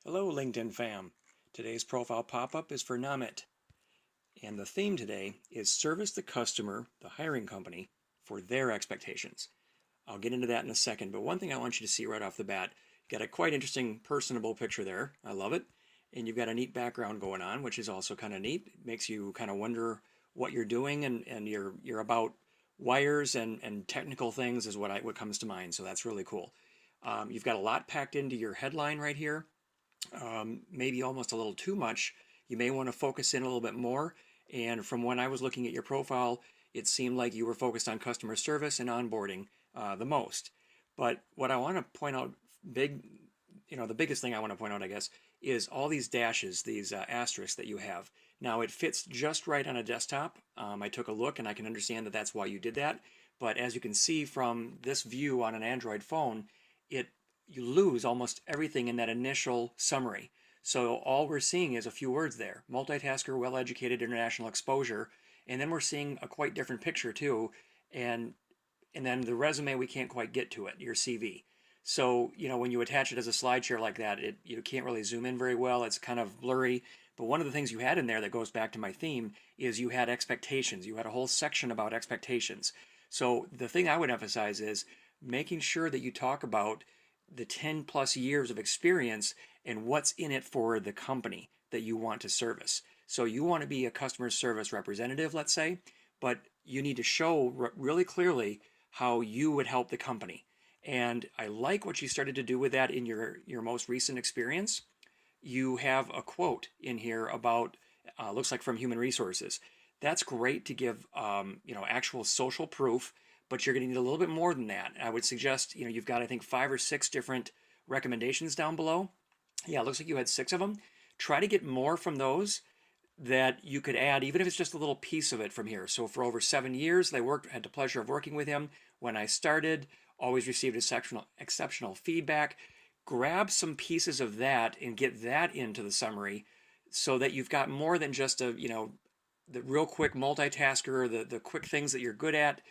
Hello LinkedIn fam. Today's profile pop-up is for Namit, and the theme today is service the customer, the hiring company, for their expectations. I'll get into that in a second, but one thing I want you to see right off the bat, you got a quite interesting personable picture there. I love it. And you've got a neat background going on, which is also kind of neat. It makes you kind of wonder what you're doing, and you're about wires and technical things is what comes to mind. So that's really cool. You've got a lot packed into your headline right here, maybe almost a little too much. You may want to focus in a little bit more. And from when I was looking at your profile, it seemed like you were focused on customer service and onboarding the most. But what I want to point out, the biggest thing I want to point out, I guess, is all these dashes, these asterisks that you have. Now it fits just right on a desktop. I took a look and I can understand that that's why you did that. But as you can see from this view on an Android phone, it you lose almost everything in that initial summary. So all we're seeing is a few words there: multitasker, well-educated, international exposure, and then we're seeing a quite different picture too. And and then the resume, we can't quite get to it, your CV. So when you attach it as a slide share like that, you can't really zoom in very well. It's kind of blurry. But one of the things you had in there that goes back to my theme is you had expectations. You had a whole section about expectations. So the thing I would emphasize is making sure that you talk about the 10 plus years of experience and what's in it for the company that you want to service. So you want to be a customer service representative, let's say, but you need to show really clearly how you would help the company. And I like what you started to do with that in your most recent experience. You have a quote in here about, looks like from human resources. That's great to give, actual social proof, but you're going to need a little bit more than that. I would suggest, you've got, I think, 5 or 6 different recommendations down below. Yeah, it looks like you had 6 of them. Try to get more from those that you could add, even if it's just a little piece of it from here. So for over 7 years, had the pleasure of working with him. When I started, always received exceptional feedback. Grab some pieces of that and get that into the summary so that you've got more than just the real quick multitasker, the quick things that you're good at.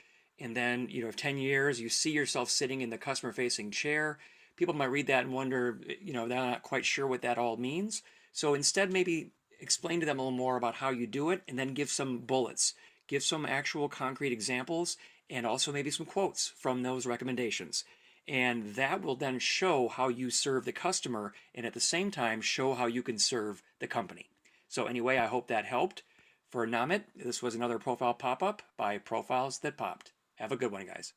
And then, 10 years, you see yourself sitting in the customer facing chair. People might read that and wonder, they're not quite sure what that all means. So instead, maybe explain to them a little more about how you do it, and then give some bullets, give some actual concrete examples, and also maybe some quotes from those recommendations. And that will then show how you serve the customer, and at the same time show how you can serve the company. So anyway, I hope that helped. For Namit, this was another profile pop-up by Profiles That Popped. Have a good one, guys.